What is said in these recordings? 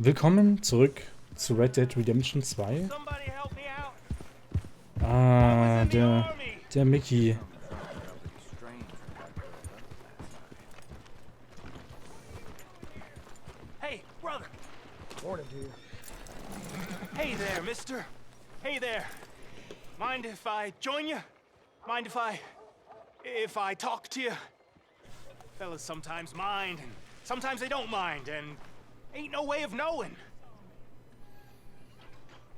Willkommen zurück zu Red Dead Redemption 2. Ah, der Mickey. Hey, brother. Morning to you. Hey there, mister. Hey there. Mind if I join you? Mind if I talk to you? Fellas sometimes mind, and sometimes they don't mind, and ain't no way of knowing.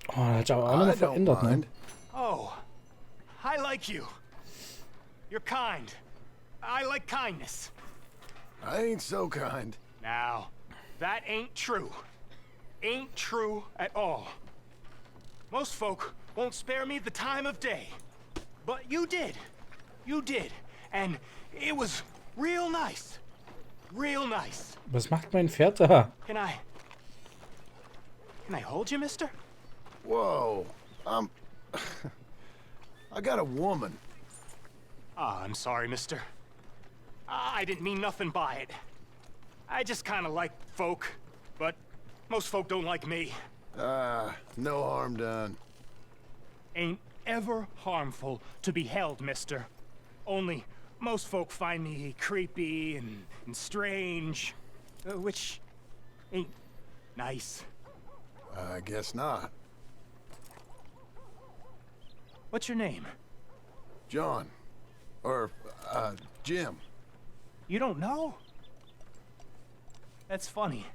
Oh, er hat ja auch noch verändert, ne? Oh, I like you. You're kind. I like kindness. I ain't so kind. Now, that ain't true. Ain't true at all. Most folk won't spare me the time of day. But you did. You did. And it was real nice. Real nice. Was macht mein Pferd da? Can I hold you, mister? Whoa. I got a woman. Ah, I'm sorry, mister. I didn't mean nothing by it. I just kind of like folk, but most folk don't like me. No harm done. Ain't ever harmful to be held, mister. Only most folk find me creepy and strange, which ain't nice. I guess not. What's your name? John. Or, Jim. You don't know? That's funny.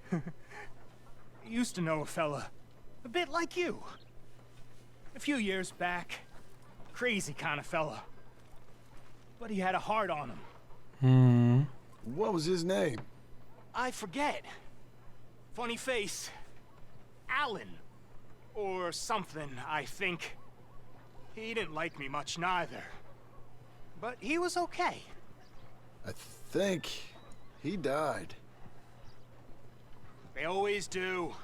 Used to know a fella a bit like you. A few years back. Crazy kind of fella. But he had a heart on him. What was his name? I forget. Funny face. Alan. Or something, I think. He didn't like me much neither. But he was okay. I think he died. They always do.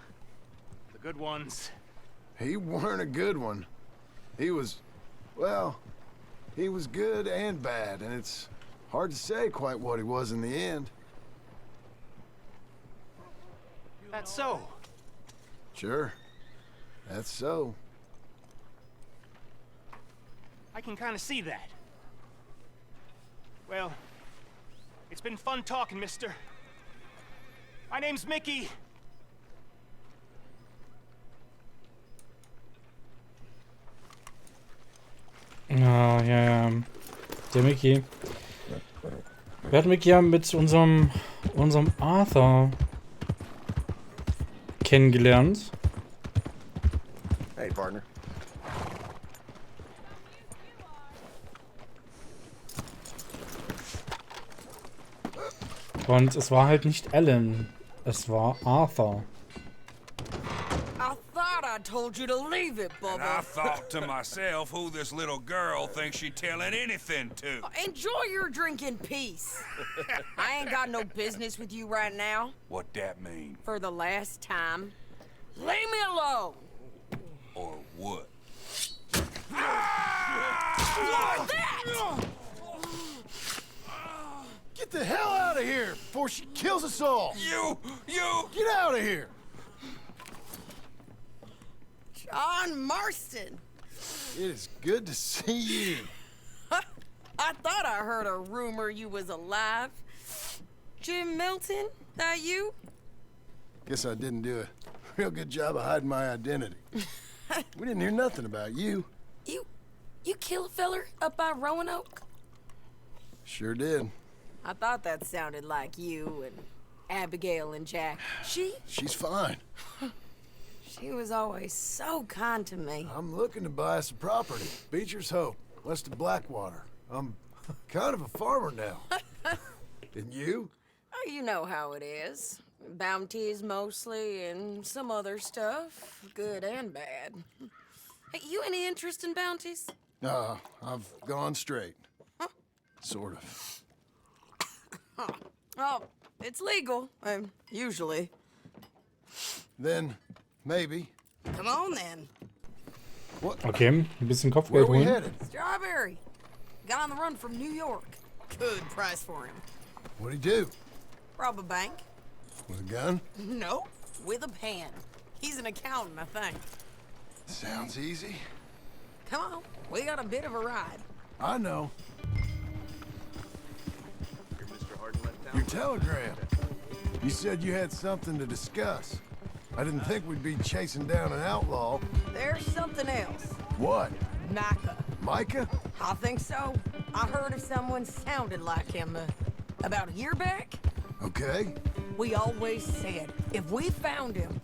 The good ones. He weren't a good one. He was, well, he was good and bad, and it's hard to say quite what he was in the end. That's so. Sure. That's so. I can kind of see that. Well, it's been fun talking, mister. My name's Mickey. Oh, ja. Der Mickey. Wir hatten Mickey ja mit unserem Arthur kennengelernt. Hey, partner. Und es war halt nicht Alan, es war Arthur. I thought I told you to leave it, And Bubba. I thought to myself who this little girl thinks she telling anything to. Enjoy your drink in peace. I ain't got no business with you right now. What that mean? For the last time. Leave me alone. Or what? Like that! Get the hell out of here before she kills us all! You! Get out of here! John Marston. It is good to see you. I thought I heard a rumor you was alive. Jim Milton, that you? Guess I didn't do a real good job of hiding my identity. We didn't hear nothing about you. You kill a feller up by Roanoke? Sure did. I thought that sounded like you and Abigail and Jack. She's fine. She was always so kind to me. I'm looking to buy some property. Beecher's Hope, west of Blackwater. I'm kind of a farmer now. And you? Oh, you know how it is. Bounties mostly, and some other stuff, good and bad. Hey, you any interest in bounties? I've gone straight. Huh? Sort of. Oh, it's legal, usually. Then, maybe. Come on, then. What? Okay, ein bisschen Where Kopfgeld are we holen. headed? Strawberry. Got on the run from New York. Good price for him. What'd he do? Rob a bank. With a gun? No, with a pen. He's an accountant, I think. Sounds easy. Come on, we got a bit of a ride. I know. Your Mr. Harden left town? Your telegram. You said you had something to discuss. I didn't think we'd be chasing down an outlaw. There's something else. What? Micah. Micah? I think so. I heard of someone sounded like him about a year back. Okay. We always said, if we found him...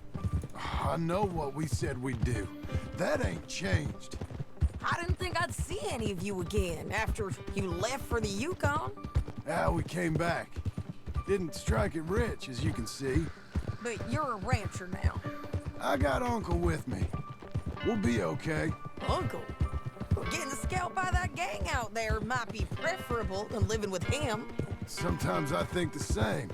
I know what we said we'd do. That ain't changed. I didn't think I'd see any of you again after you left for the Yukon. Ah, we came back. Didn't strike it rich, as you can see. But you're a rancher now. I got Uncle with me. We'll be okay. Uncle? Well, getting scalped by that gang out there might be preferable than living with him. Sometimes I think the same.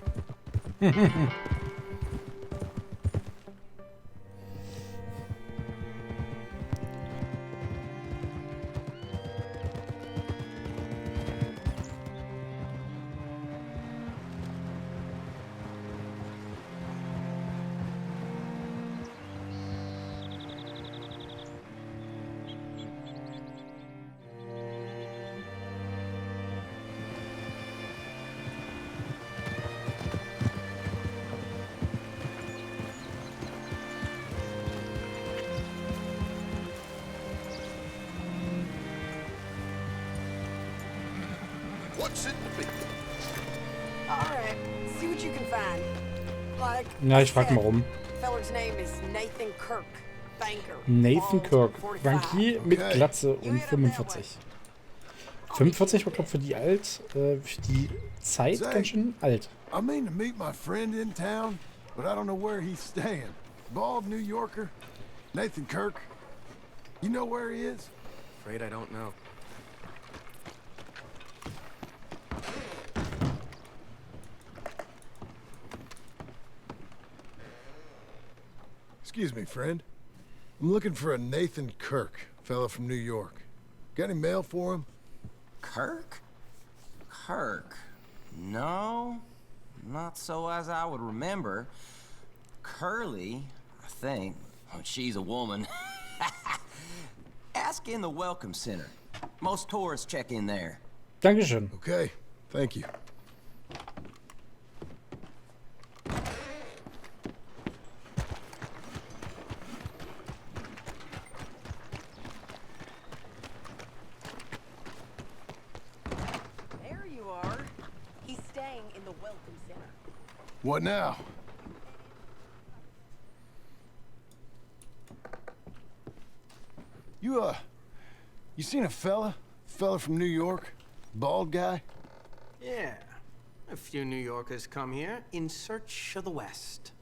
What's it to be? Alright, see what you can find. Like, Ja, ich frag mal rum. Feller's name is Nathan Kirk, banker. Nathan Kirk, 45. Bankier mit Glatze und 45. 45 war, glaube ich, für die für die Zeit ganz schön alt. I mean to meet my friend in town, but I don't know where he's staying. Bald New Yorker? Nathan Kirk? You know where he is? Afraid I don't know. Excuse me, friend. I'm looking for a Nathan Kirk, fella from New York. Got any mail for him? Kirk? Kirk? No, not so as I would remember. Curly, I think. Oh, she's a woman. Ask in the Welcome Center. Most tourists check in there. Dankeschön. Okay, thank you. There you are. He's staying in the Welcome Center. What now? You seen a fella? Fella from New York? Bald guy? Yeah. A few New Yorkers come here in search of the West.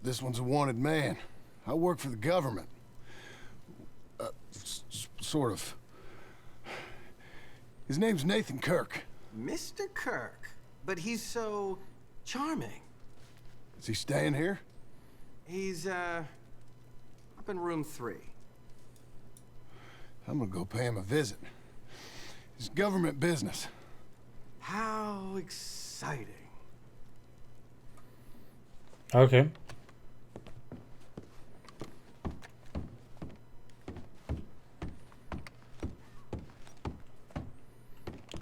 This one's a wanted man. I work for the government. Sort of. His name's Nathan Kirk. Mr. Kirk. But he's so charming. Is he staying here? He's, up in room 3. I'm gonna go pay him a visit. It's government business. How exciting. Okay.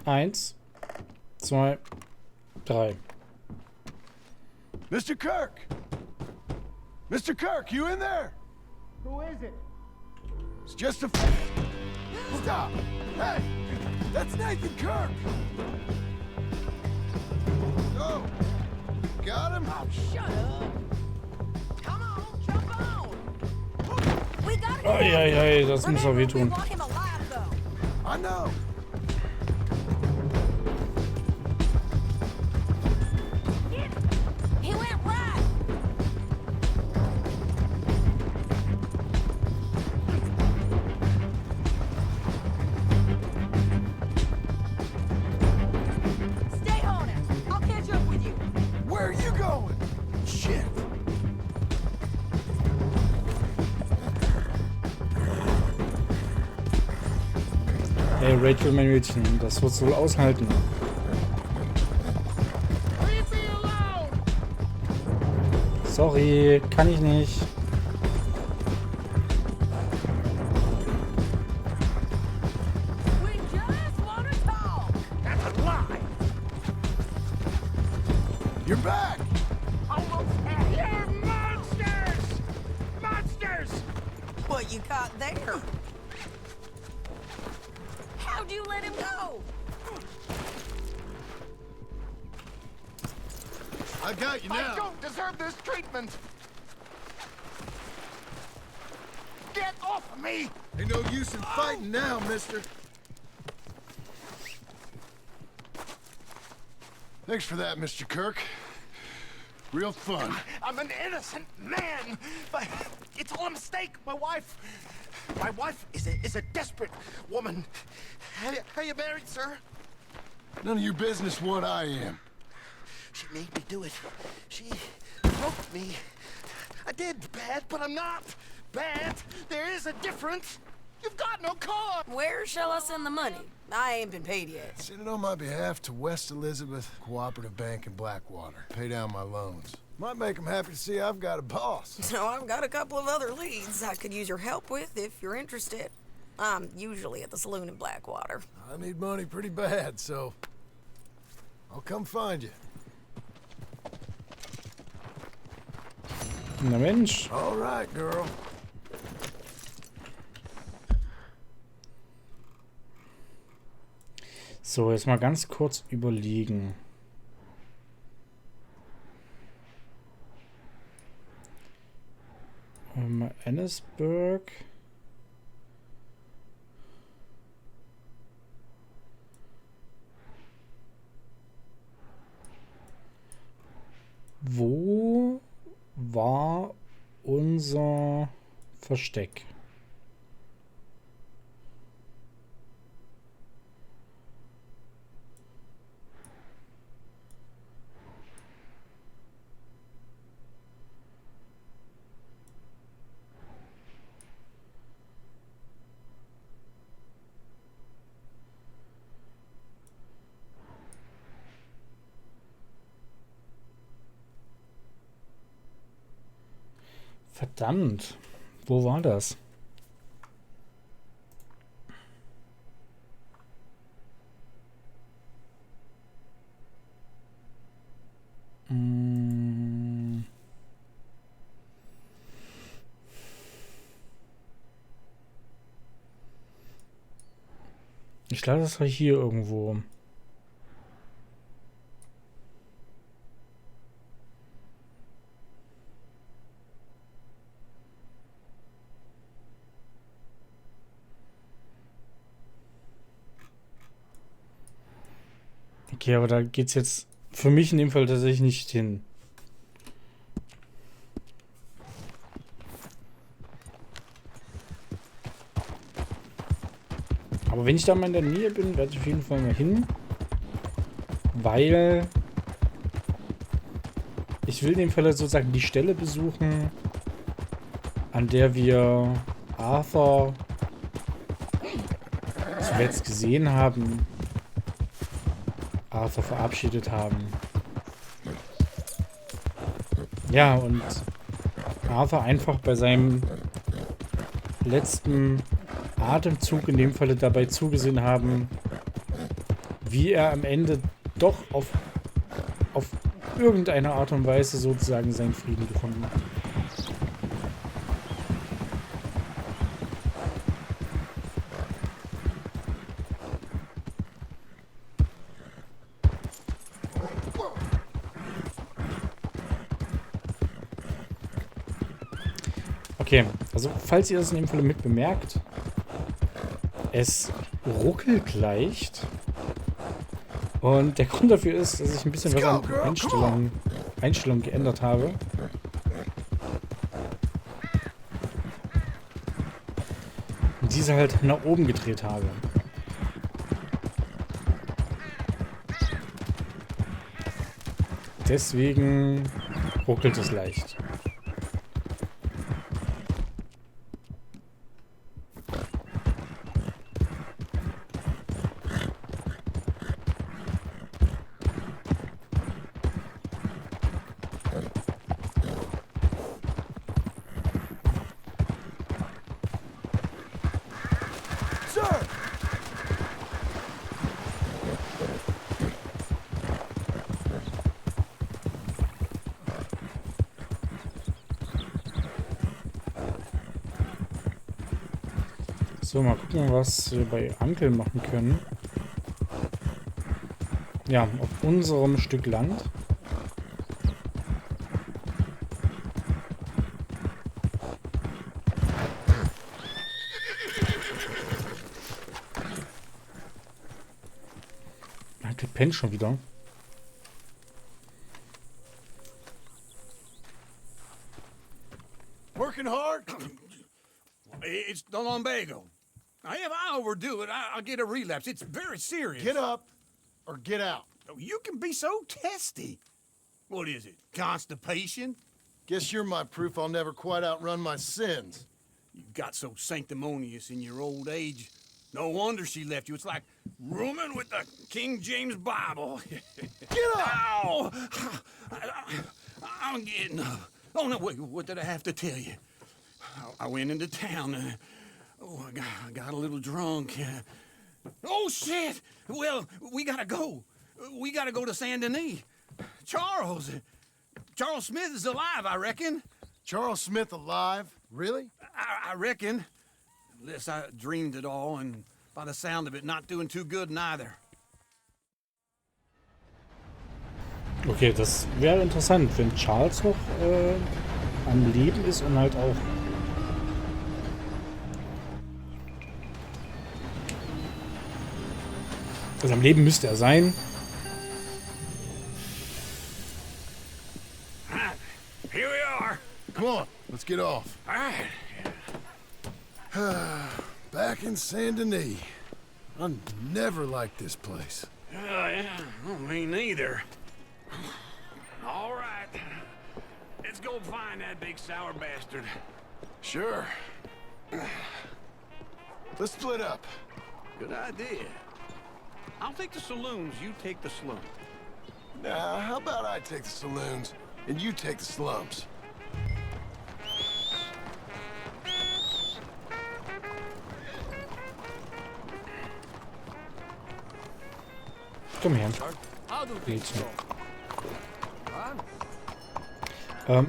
Eins, zwei, drei. Mr. Kirk! Mr. Kirk, you in there? Who is it? It's just a... Stop! Hey! That's Nathan Kirk! Oh! Got him? Oh, shut up. Come on, jump on. We gotta go. Eieiei, das muss doch Remember, we wehtun. want him alive, though. I know! He went right. Stay on it. I'll catch up with you. Where are you going? Shit! Hey Rachel, mein Mädchen, das wirst du wohl aushalten. Sorry, kann ich nicht. We just want to talk. That's a lie. You're back! You're monsters! Monsters! What you caught there? How'd you let him go? I got you I now. don't deserve this treatment! Get off of me! Ain't no use in fighting now, mister. Thanks for that, Mr. Kirk. Real fun. I'm an innocent man, but it's all a mistake. My wife is a desperate woman. Are you married, sir? None of your business what I am. She made me do it. She broke me. I did bad, but I'm not bad. There is a difference. You've got no car. Where shall I send the money? I ain't been paid yet. Send it on my behalf to West Elizabeth Cooperative Bank in Blackwater. Pay down my loans. Might make them happy to see I've got a boss. So I've got a couple of other leads I could use your help with if you're interested. I'm usually at the saloon in Blackwater. I need money pretty bad, so I'll come find you. Na Mensch. All right, girl. So, jetzt mal ganz kurz überlegen. Annesburg. Wo war unser Versteck? Verdammt, wo war das? Ich glaube, das war hier irgendwo. Okay, aber da geht's jetzt für mich in dem Fall tatsächlich nicht hin. Aber wenn ich da mal in der Nähe bin, werde ich auf jeden Fall mal hin. Weil ich will in dem Fall sozusagen die Stelle besuchen, an der wir Arthur zuletzt gesehen haben. Arthur verabschiedet haben. Ja, und Arthur einfach bei seinem letzten Atemzug in dem Falle dabei zugesehen haben, wie er am Ende doch auf irgendeine Art und Weise sozusagen seinen Frieden gefunden hat. Okay, also falls ihr das in dem Fall mit bemerkt, es ruckelt leicht. Und der Grund dafür ist, dass ich ein bisschen was an Einstellungen geändert habe. Und diese halt nach oben gedreht habe. Deswegen ruckelt es leicht. So, mal gucken, was wir bei Uncle machen können. Ja, auf unserem Stück Land. Uncle pennt schon wieder. Working hard? It's the lumbago. If I overdo it, I'll get a relapse. It's very serious. Get up or get out. You can be so testy. What is it? Constipation? Guess you're my proof I'll never quite outrun my sins. You got so sanctimonious in your old age. No wonder she left you. It's like rooming with the King James Bible. Get up! Ow! I'm getting up. Oh, no, wait, what did I have to tell you? I went into town. I got a little drunk. Oh, shit! Well, we gotta go. We gotta go to Saint Denis. Charles Smith is alive, I reckon. Charles Smith alive? Really? I reckon. Unless I dreamed it all, and by the sound of it, not doing too good neither. Okay, das wäre interessant, wenn Charles noch am Leben ist und halt auch... Also am Leben müsste er sein. Here we are. Come on, let's get off. All right. Back in Saint Denis. I never liked this place. Yeah, me neither. All right. Let's go find that big sour bastard. Sure. Let's split up. Good idea. I'll take the saloons, you take the slums. Now, how about I take the saloons and you take the slums? Komm her. Mädchen.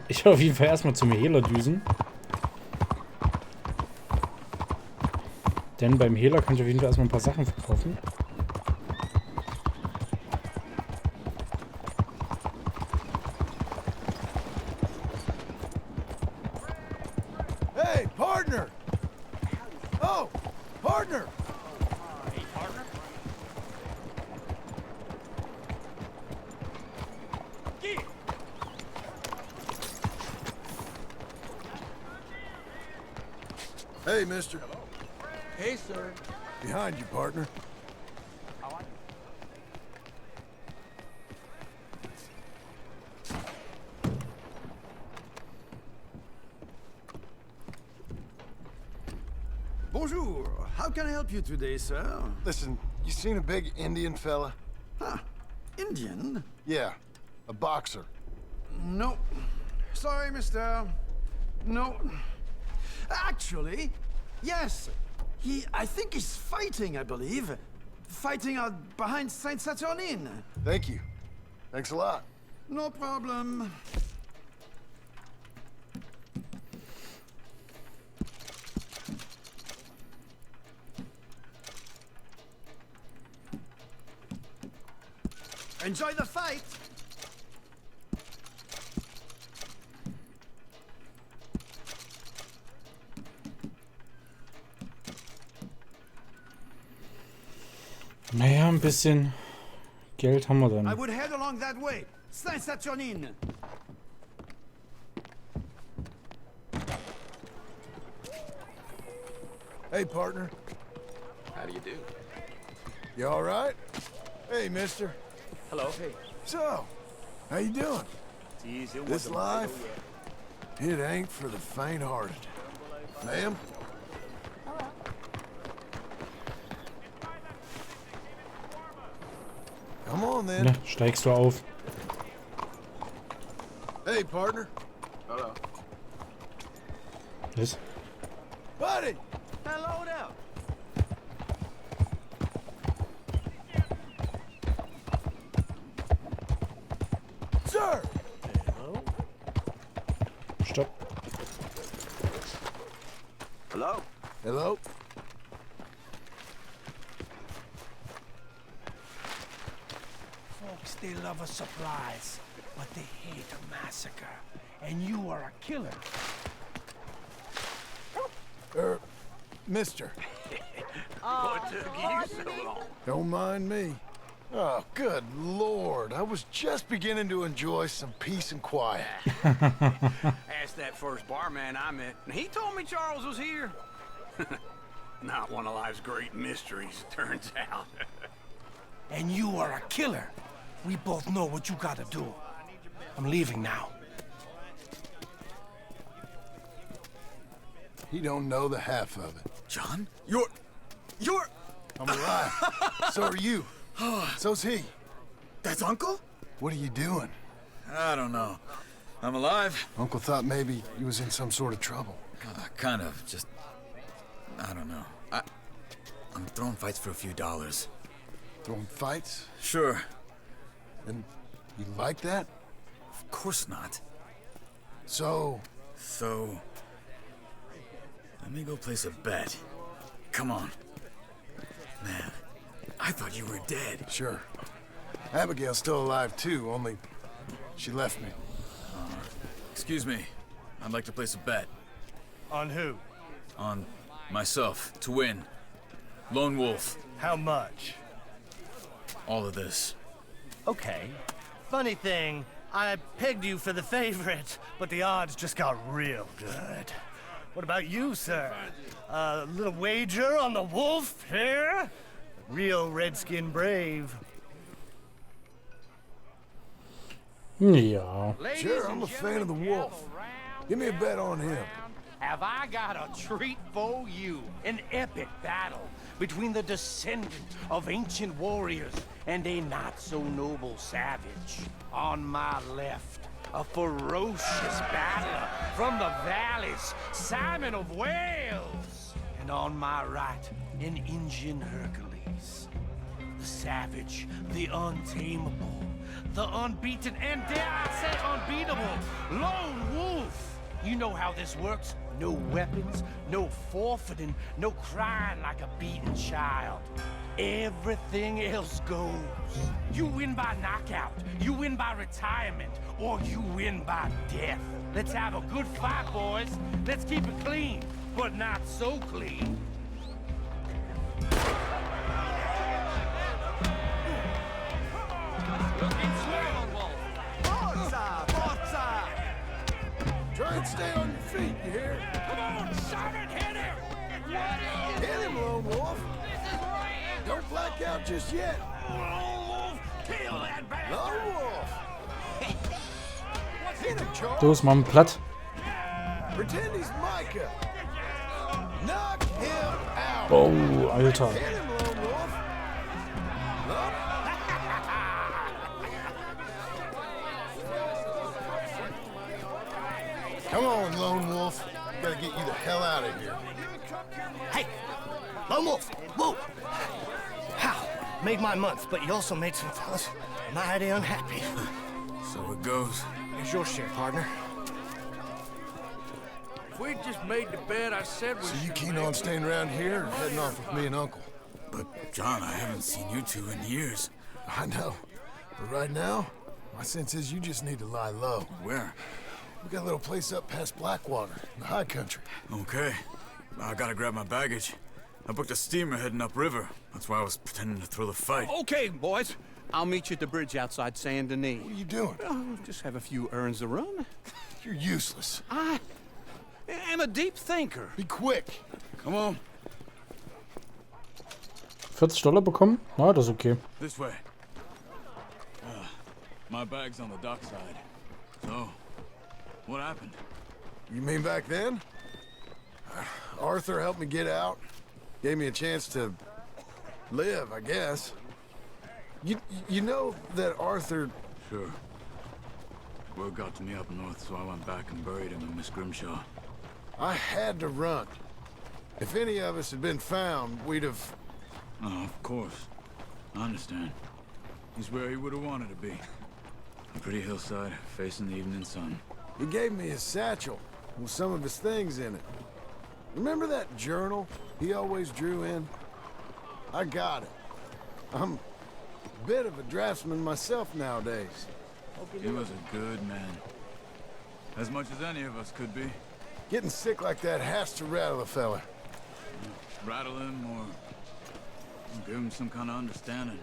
Ich werde auf jeden Fall erstmal zum Hehler düsen. Denn beim Hehler kann ich auf jeden Fall erstmal ein paar Sachen verkaufen. Hey, partner! Oh, partner! Hey, partner. Get it. Hey, mister. Hey, sir. Behind you, partner. Bonjour. How can I help you today, sir? Listen, you seen a big Indian fella? Huh. Indian? Yeah, a boxer. No. Sorry, mister. No. Actually, yes. I think he's fighting, I believe. Fighting out behind Saint Saturnin. Thank you. Thanks a lot. No problem. Enjoy the fight! Naja, ein bisschen Geld haben wir I dann. would head along that way. Saint Saturnin. Hey, partner. How do you do? You all right? Hey, mister. Hello. Hey. So, how you doing? Geez, it This life, it ain't for the faint-hearted. Ma'am? Come on, then. Na, steigst du auf. Hey, partner. Hello. Was? Buddy! Hello there. Sir! Stopp. Hello. Hello? they love a surprise, but they hate a massacre. And you are a killer. Mister. What took you so long? Don't mind me. Oh, good Lord. I was just beginning to enjoy some peace and quiet. Asked that first barman I met, and he told me Charles was here. Not one of life's great mysteries, turns out. And you are a killer. We both know what you gotta do. I'm leaving now. He don't know the half of it. John? You're... I'm alive. So are you. So's he. That's Uncle? What are you doing? I don't know. I'm alive. Uncle thought maybe you was in some sort of trouble. Kind of. Just... I don't know. I'm throwing fights for a few dollars. Throwing fights? Sure. And you like that? Of course not. So... Let me go place a bet. Come on. Man, I thought you were dead. Sure. Abigail's still alive too, only she left me. Excuse me. I'd like to place a bet. On who? On myself, to win. Lone Wolf. How much? All of this. Okay. Funny thing, I pegged you for the favorite, but the odds just got real good. What about you, sir? A little wager on the wolf here? Real redskin brave. Ja. Sure, I'm a fan of the wolf. Give me a bet on him. Have I got a treat for you? An epic battle between the descendant of ancient warriors and a not-so-noble savage. On my left, a ferocious battler from the valleys, Simon of Wales. And on my right, an Indian Hercules. The savage, the untamable, the unbeaten, and dare I say unbeatable, Lone Wolf. You know how this works. No weapons, no forfeiting, no crying like a beaten child. Everything else goes. You win by knockout, you win by retirement, or you win by death. Let's have a good fight, boys. Let's keep it clean, but not so clean. Try and stay on your feet, you hear? Come on, Simon, hit him! Hit him, Lone Wolf. Don't black out just yet. Lone Wolf, kill that bastard! Lone Wolf. Hit him, Charles. Los, mach ihn platt. Pretend he's Micah. Knock him out. Oh, Alter. Hit him, Lone Wolf. Come on, Lone Wolf. Gotta get you the hell out of here. Hey, Lone Wolf, whoa! How? Made my month, but you also made some fellas mighty unhappy. So it goes. Here's your share, partner. If we'd just made the bet I said we So you keen on staying around here or heading off with me and Uncle? But, John, I haven't seen you two in years. I know. But right now, my sense is you just need to lie low. Where? We got a little place up past Blackwater, in the high country. Okay. I gotta grab my baggage. I booked a steamer heading upriver. That's why I was pretending to throw the fight. Okay, boys. I'll meet you at the bridge outside Saint Denis. What are you doing? Oh, just have a few errands to run. You're useless. I am a deep thinker. Be quick. Come on. $40 bekommen? Na, das ist okay. This way. My bag's on the dockside. So, what happened? You mean back then? Arthur helped me get out. Gave me a chance to live, I guess. You know that Arthur... Sure. Word got to me up north, so I went back and buried him in Miss Grimshaw. I had to run. If any of us had been found, we'd have... Oh, of course. I understand. He's where he would have wanted to be. A pretty hillside, facing the evening sun. He gave me his satchel with some of his things in it. Remember that journal he always drew in? I got it. I'm Bit of a draftsman myself nowadays. He was a good man. As much as any of us could be. Getting sick like that has to rattle a fella. Rattle him or give him some kind of understanding.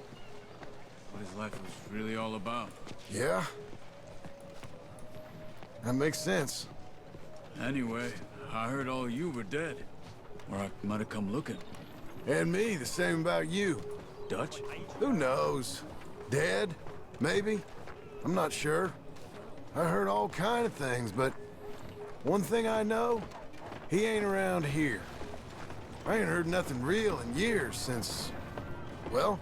What his life was really all about. Yeah? That makes sense. Anyway, I heard all you were dead. Or I might have come looking. And me, the same about you. Dutch? Who knows? Dead? Maybe? I'm not sure. I heard all kind of things, but one thing I know, he ain't around here. I ain't heard nothing real in years since, well,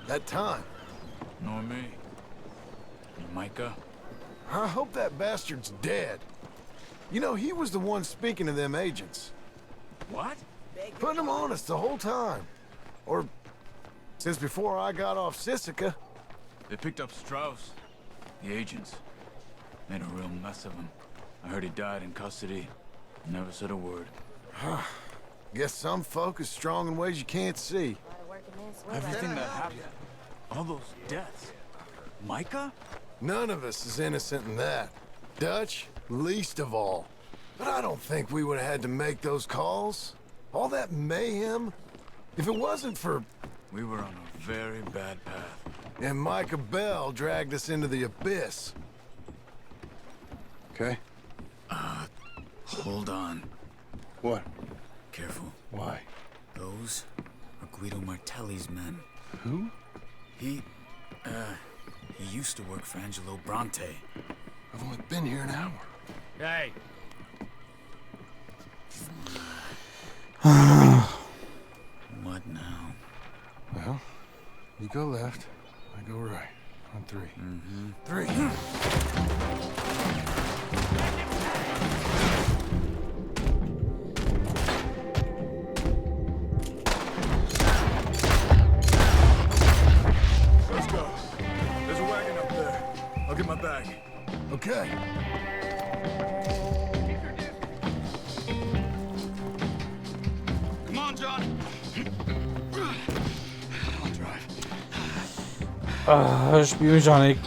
that time. Nor me. And Micah? I hope that bastard's dead. You know, he was the one speaking to them agents. What? Putting them on us the whole time. Or since before I got off Sisika. They picked up Strauss. The agents. Made a real mess of him. I heard he died in custody. Never said a word. Guess some folk is strong in ways you can't see. Everything that happened. All those deaths. Micah? None of us is innocent in that. Dutch, least of all. But I don't think we would have had to make those calls. All that mayhem. If it wasn't for... We were on a very bad path. And Micah Bell dragged us into the abyss. Okay? Hold on. What? Careful. Why? Those are Guido Martelli's men. Who? He used to work for Angelo Bronte. I've only been here an hour. Hey. What now? Well, you go left, I go right. On three. Mm-hmm. 3. Let's go. There's a wagon up there. I'll get my bag. Okay. Come on, John. I'll drive. Spielmechanik.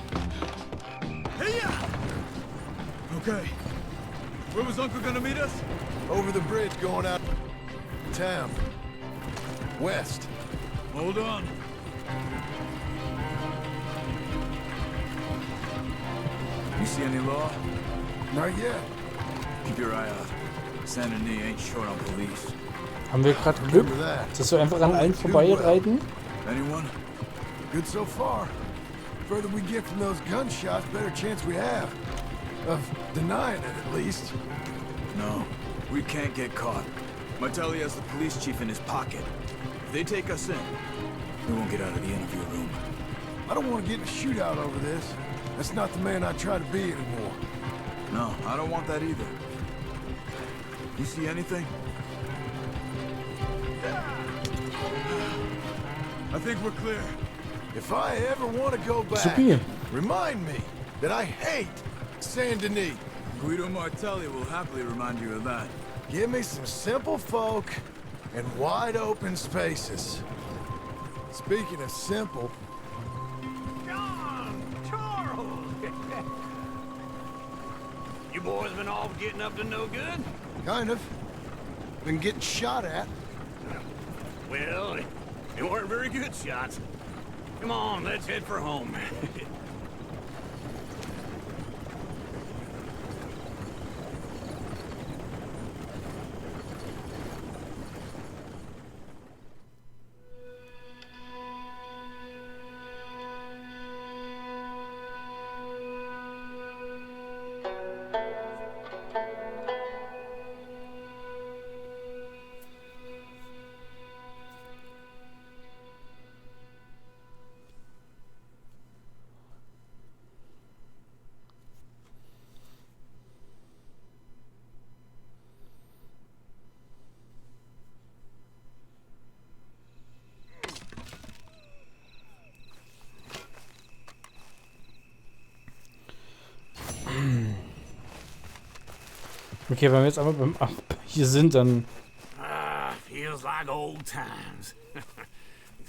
Okay. Where was Uncle gonna meet us? Over the bridge going out town. West. Hold on. You see any law? Not yet. Keep your eye out. Saint Denis ain't short on police. Haben wir gerade Glück, dass wir einfach an allen vorbeireiten? Anyone? Good so far. Further we get from those gunshots, better chance we have. Of denying it, at least. No, we can't get caught. Martelli has the police chief in his pocket. If they take us in, we won't get out of the interview room. I don't want to get in a shootout over this. That's not the man I try to be anymore. No, I don't want that either. You see anything? I think we're clear. If I ever want to go back, Spiel. remind me that I hate Saint Denis. Guido Martelli will happily remind you of that. Give me some simple folk and wide open spaces. Speaking of simple, John! Charles! You boys been all getting up to no good? kind of. Been getting shot at. Well, they weren't very good shots. Come on, let's head for home. Okay, wenn wir jetzt einmal beim hier sind, dann... Feels like old times.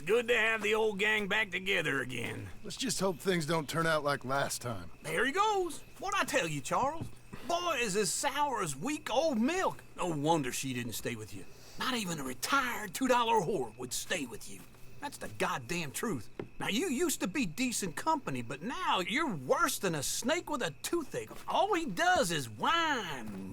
It's good to have the old gang back together again. Let's just hope things don't turn out like last time. There he goes. What'd I tell you, Charles? Boy is as sour as weak old milk. No wonder she didn't stay with you. Not even a retired $2 whore would stay with you. That's the goddamn truth. Now, you used to be decent company, but now you're worse than a snake with a toothache. All he does is whine.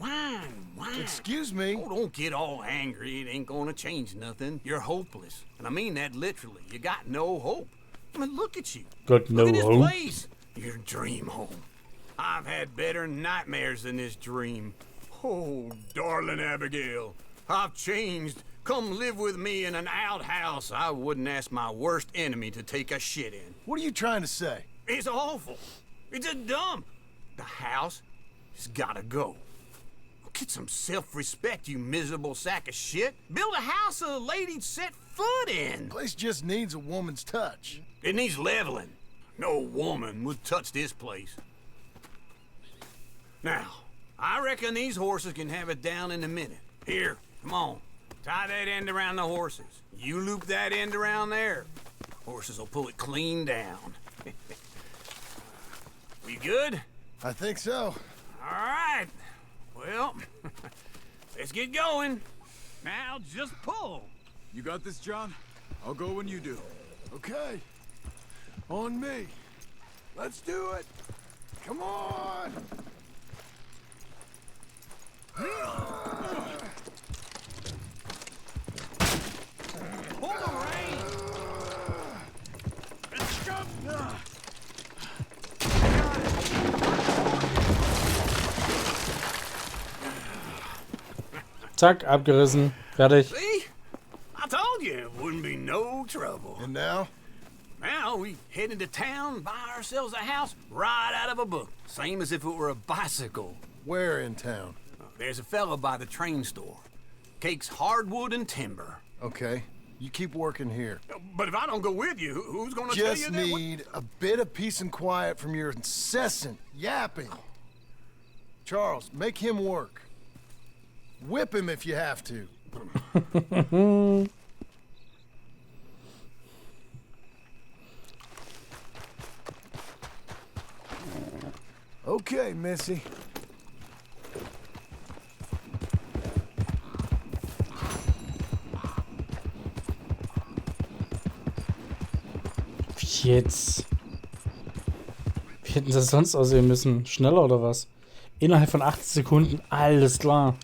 Excuse me? Oh, don't get all angry. It ain't gonna change nothing. You're hopeless. And I mean that literally. You got no hope. I mean, look at you. Got no look at this hope? place. Your dream home. I've had better nightmares than this dream. Oh, darling Abigail, I've changed. Come live with me in an outhouse I wouldn't ask my worst enemy to take a shit in. What are you trying to say? It's awful. It's a dump. The house has gotta go. Get some self-respect, you miserable sack of shit. Build a house a lady'd set foot in. Place just needs a woman's touch. It needs leveling. No woman would touch this place. Now, I reckon these horses can have it down in a minute. Here, come on. Tie that end around the horses. You loop that end around there. Horses will pull it clean down. We good? I think so. All right. Well, let's get going. Now just pull. You got this, John? I'll go when you do. Okay. On me. Let's do it. Come on. Pull the rein. Let's go. Zack, abgerissen. Fertig. See? I told you it wouldn't be no trouble. And now? Now we head into town, buy ourselves a house right out of a book. Same as if it were a bicycle. Where in town? There's a fella by the train store. Cakes hardwood and timber. Okay. You keep working here. But if I don't go with you, who's gonna tell you Just that? need a bit of peace and quiet from your incessant yapping. Charles, make him work. Whip him if you have to. Okay, Missy. Jetzt. Wie hätten das sonst aussehen müssen? Schneller oder was? Innerhalb von 80 Sekunden. Alles klar.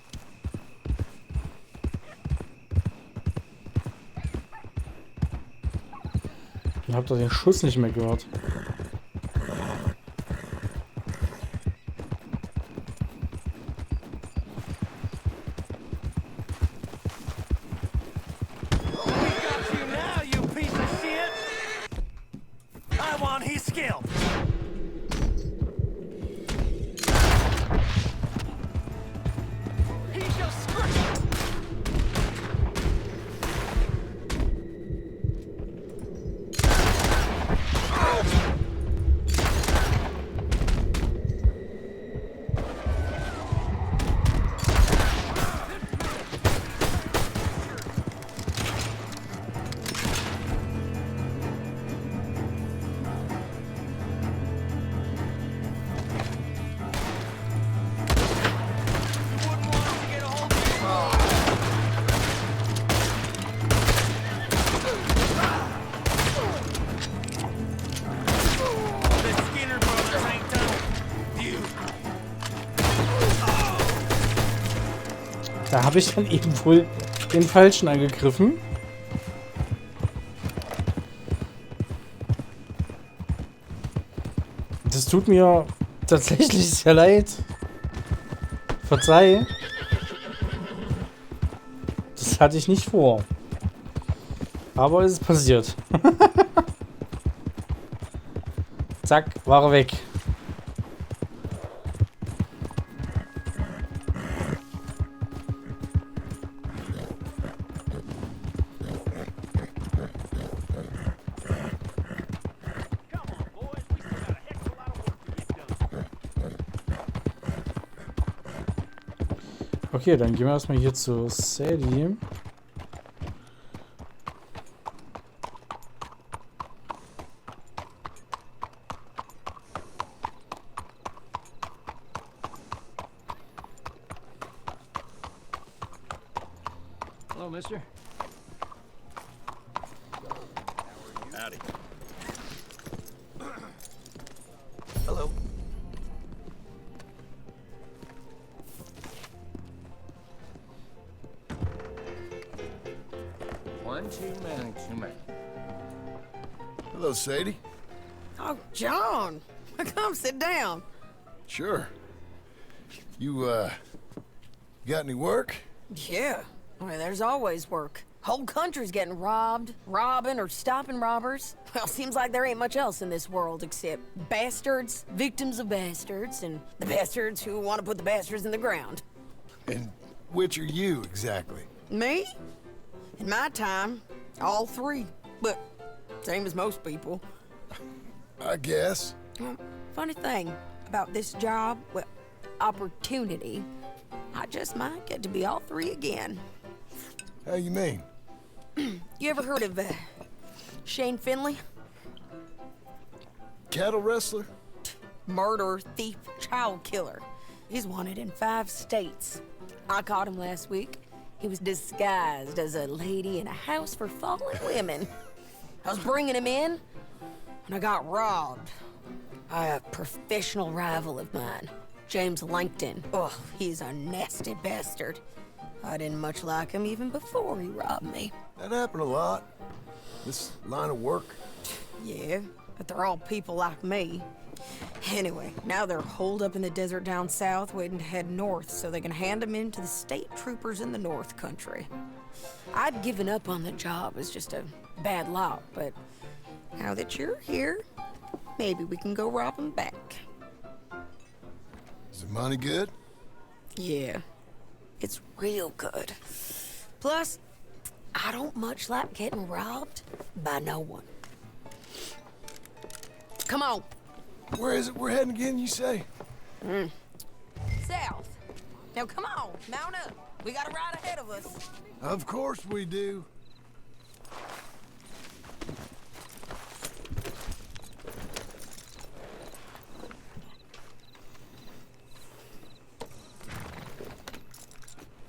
Ich hab doch den Schuss nicht mehr gehört. Da habe ich dann eben wohl den Falschen angegriffen. Das tut mir tatsächlich sehr leid. Verzeih. Das hatte ich nicht vor. Aber es ist passiert. Zack, war er weg. Okay, dann gehen wir erstmal hier zu Sadie. mister. Howdy. Hello. One too many. Hello, Sadie. Oh, John. Come sit down. Sure. You, got any work? Yeah. Well, there's always work. Whole country's getting robbed, robbing, or stopping robbers. Well, seems like there ain't much else in this world except bastards, victims of bastards, and the bastards who want to put the bastards in the ground. And which are you, exactly? Me? In my time, all three. But same as most people. I guess. Well, funny thing about this job, well, opportunity, I just might get to be all three again. How you mean? You ever heard of Shane Finley? Cattle wrestler? Murderer, thief, child killer. He's wanted in 5 states. I caught him last week. He was disguised as a lady in a house for fallen women. I was bringing him in, and I got robbed by a professional rival of mine, James Langton. Oh, he's a nasty bastard. I didn't much like him even before he robbed me. That happened a lot. This line of work. Yeah, but they're all people like me. Anyway, now they're holed up in the desert down south, waiting to head north so they can hand them in to the state troopers in the north country. I'd given up on the job as just a bad lot, but now that you're here, maybe we can go rob them back. Is the money good? Yeah, it's real good. Plus, I don't much like getting robbed by no one. Come on. Where is it we're heading again, you say? South. Now come on, mount up. We got a ride ahead of us. Of course we do.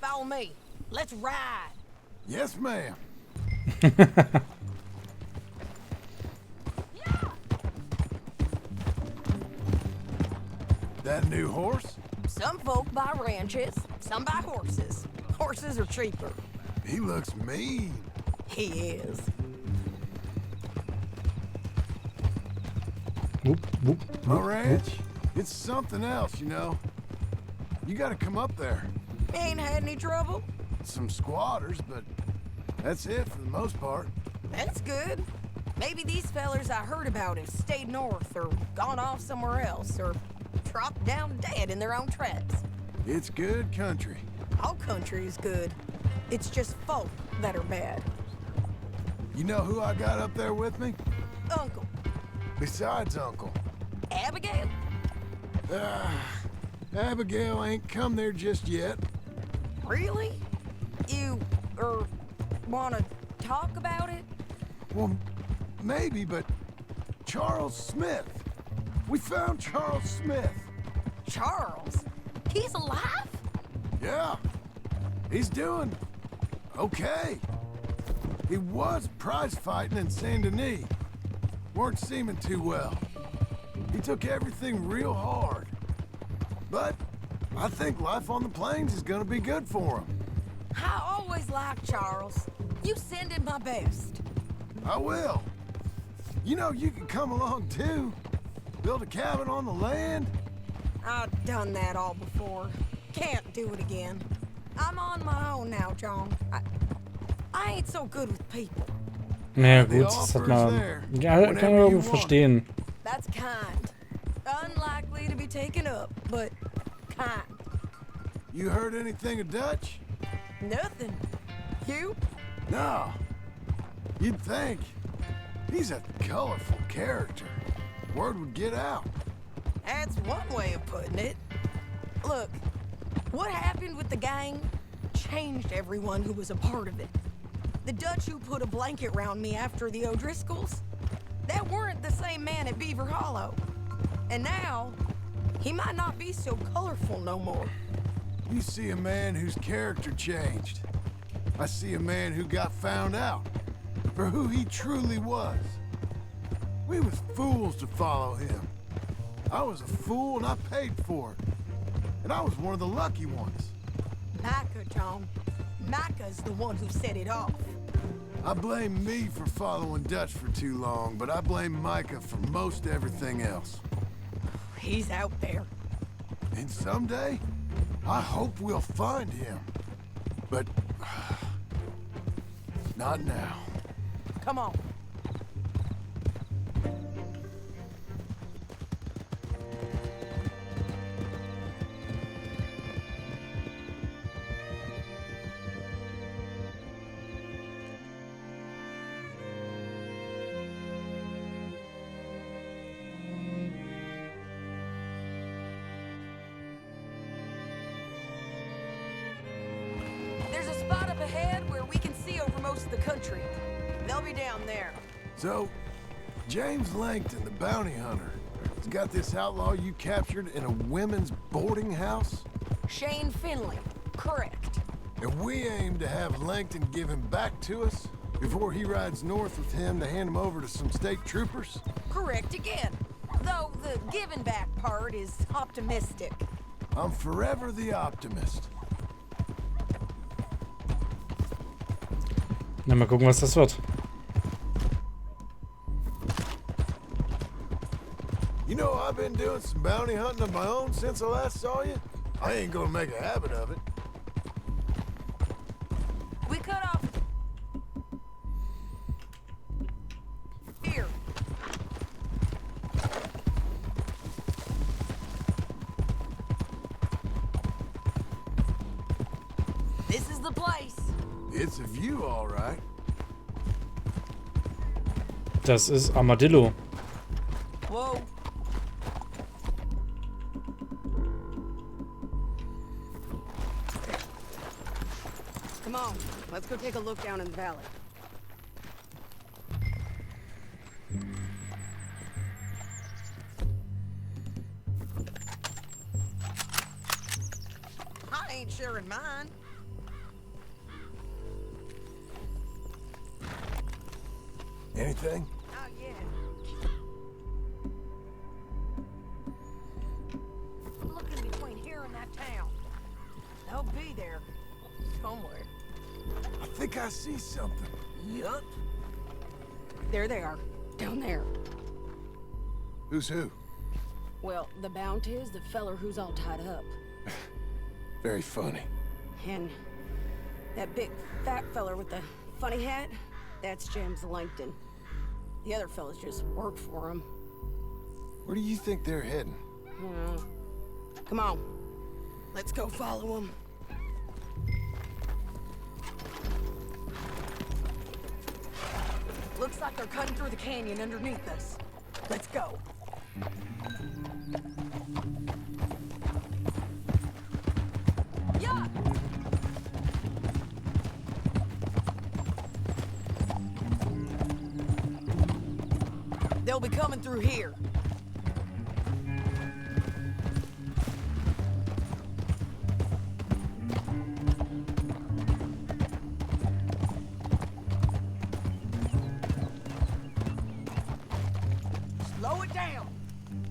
Follow me. Let's ride. Yes, ma'am. That new horse? Some folk buy ranches, some buy horses. Horses are cheaper. He looks mean. He is. Whoop, whoop, My whoop, ranch, it's something else, you know. You gotta come up there. Ain't had any trouble? Some squatters, but that's it for the most part. That's good. Maybe these fellers I heard about have stayed north or gone off somewhere else or dropped down dead in their own tracks. It's good country. All country is good. It's just folk that are bad. You know who I got up there with me? Uncle. Besides Uncle. Abigail? Abigail ain't come there just yet. Really? You, wanna talk about it? Well, maybe, but Charles Smith. We found Charles Smith. Charles? He's alive? Yeah. He's doing okay. He was prize fighting in Saint Denis. Weren't seeming too well. He took everything real hard. But I think life on the plains is gonna be good for him. I always liked Charles. You send him my best. I will. You know, you can come along too. Build a cabin on the land. I've done that all before. Can't do it again. I'm on my own now, John. I ain't so good with people. Naja gut, das hat man... Ja, kann man irgendwo verstehen. That's kind. Unlikely to be taken up, but kind. You heard anything of Dutch? Nothing. You? No. You'd think. He's a colorful character. Word would get out. That's one way of putting it. Look, what happened with the gang changed everyone who was a part of it. The Dutch who put a blanket round me after the O'Driscolls, that weren't the same man at Beaver Hollow. And now, he might not be so colorful no more. You see a man whose character changed. I see a man who got found out for who he truly was. We was fools to follow him. I was a fool and I paid for it. And I was one of the lucky ones. Micah, John. Micah's the one who set it off. I blame me for following Dutch for too long, but I blame Micah for most everything else. He's out there. And someday, I hope we'll find him. But not now. Come on. There's a spot up ahead where we can see over most of the country. They'll be down there. So, James Langton, the bounty hunter, has got this outlaw you captured in a women's boarding house? Shane Finley. Correct. And we aim to have Langton give him back to us before he rides north with him to hand him over to some state troopers? Correct again. Though the giving back part is optimistic. I'm forever the optimist. Na, mal gucken, was das wird. You know, I've been doing some bounty hunting of my own since I last saw you. I ain't gonna make a habit of it. We cut off. Here. This is the place. It's a view, all right. Das ist Armadillo. Whoa. Come on, let's go take a look down in the valley. I ain't sharing mine. Anything? Not yet. I'm looking between here and that town. They'll be there somewhere. I think I see something. Yup. There they are, down there. Who's who? Well, the bounty is the feller who's all tied up. Very funny. And that big fat feller with the funny hat, that's James Langton. The other fellas just work for him. Where do you think they're heading? Come on, let's go follow them. Looks like they're cutting through the canyon underneath us. Let's go. Yeah. They'll be coming through here. Slow it down.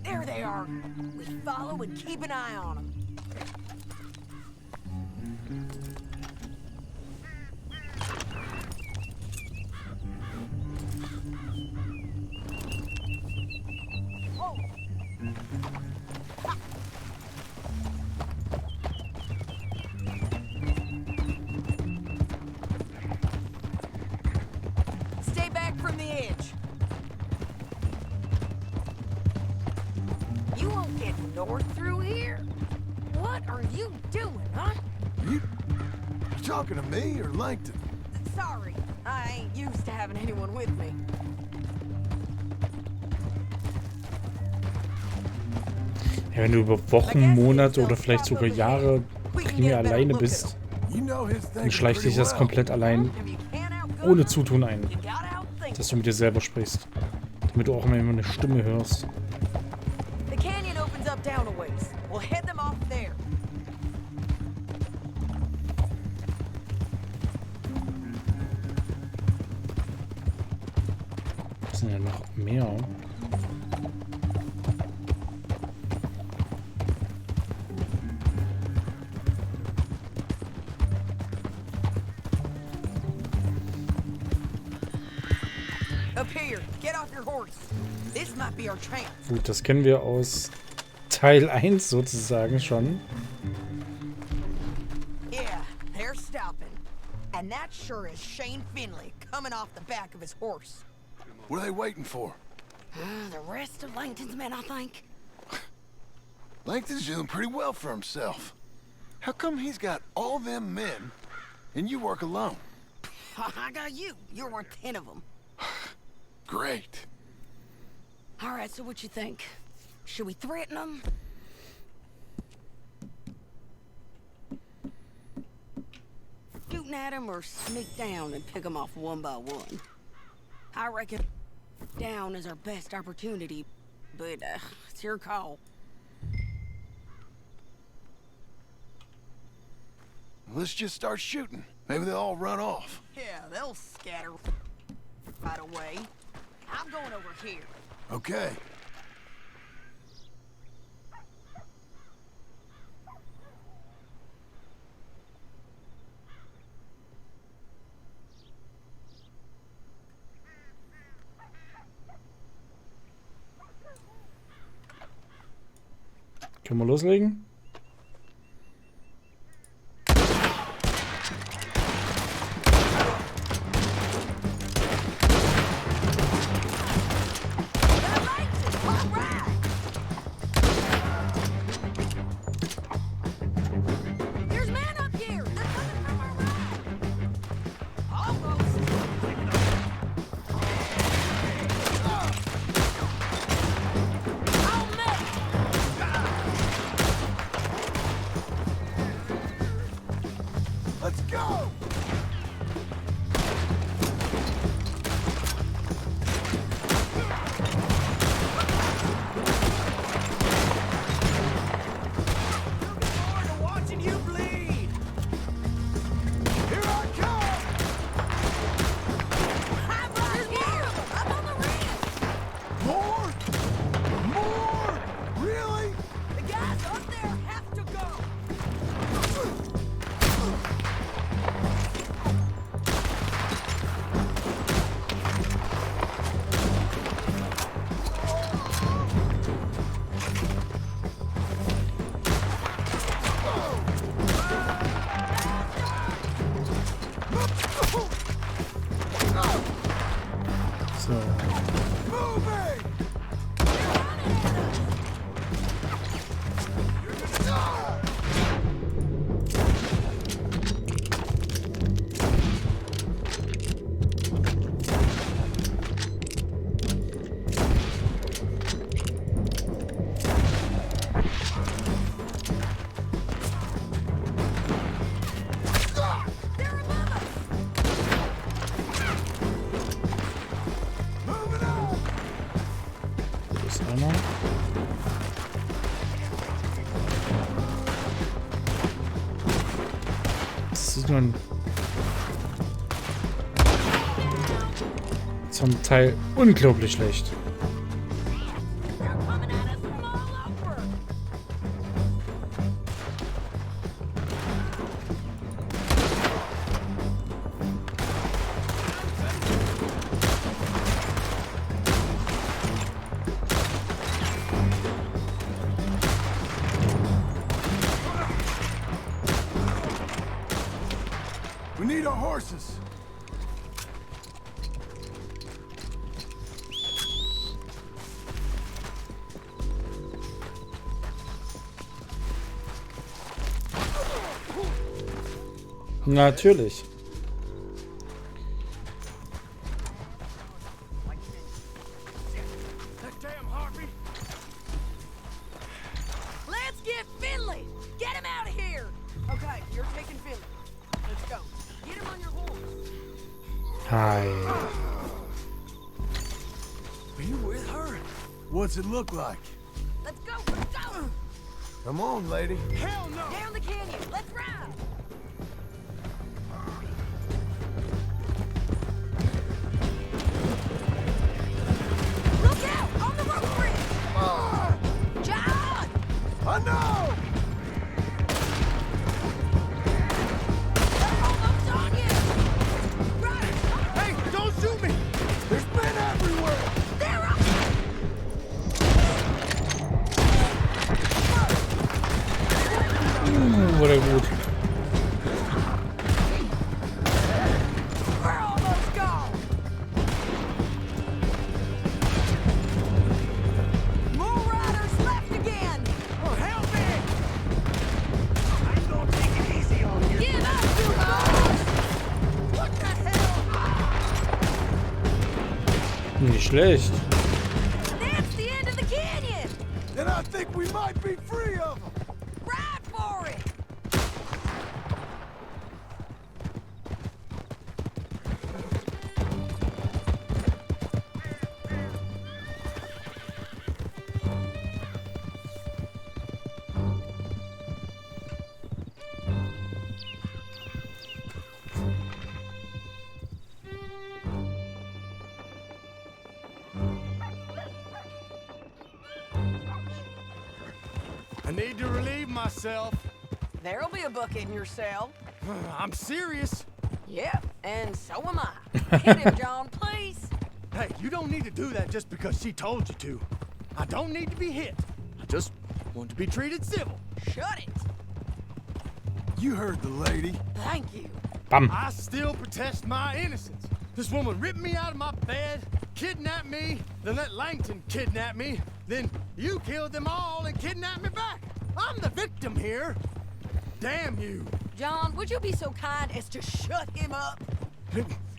There they are. We follow and keep an eye on them. Stay back from the edge. You won't get north through here. What are you doing, huh? You talking to me or Langton? Sorry, I ain't used to having anyone with me. Ja, wenn du über Wochen, Monate oder vielleicht sogar Jahre primär alleine bist, dann schleicht sich das komplett allein ohne Zutun ein, dass du mit dir selber sprichst, damit du auch immer eine Stimme hörst. The canyon opens up down a ways. We'll head them off there. Ja, noch mehr. Up here, get off your horse. This might be our chance. Gut, das kennen wir aus Teil 1 sozusagen schon. Yeah, they're stopping. And that sure is Shane Finley coming off the back of his horse. What are they waiting for? The rest of Langton's men, I think. Langton's doing pretty well for himself. How come he's got all them men and you work alone? I got you. You're worth 10 of them. Great. All right, so what you think? Should we threaten them? Shooting at them or sneak down and pick them off one by one? I reckon down is our best opportunity, but it's your call. Let's just start shooting. Maybe they'll all run off. Yeah, they'll scatter right away. I'm going over here. Okay. Können wir loslegen? Let's go! Watching you bleed. Here I come! I'm right here. I'm on the rim. More? More? Really? The guys up there have to go. So. Moving! Moving on! Das ist einer. Das sieht man zum Teil unglaublich schlecht. They're coming at us from all over. We need our horses. Natürlich. Let's get Finley. Get him out of here. Okay, you're taking Finley. Let's go. Get him on your horse. Hi. Are you with her? What's it look like? Let's go. Let's go. Come on, lady. Hell no. Down the canyon. Let's ride. Nicht schlecht. That's the end of the canyon! Then I think we might be free of them. Ride for it! I need to relieve myself. There'll be a bucket in your cell. I'm serious. Yep, and so am I. Hit him, John, please. Hey, you don't need to do that just because she told you to. I don't need to be hit. I just want to be treated civil. Shut it. You heard the lady. Thank you. Bam. I still protest my innocence. This woman ripped me out of my bed, kidnapped me, then let Langton kidnap me, then you killed them all and kidnapped me back. I'm the victim here. Damn you. John, would you be so kind as to shut him up?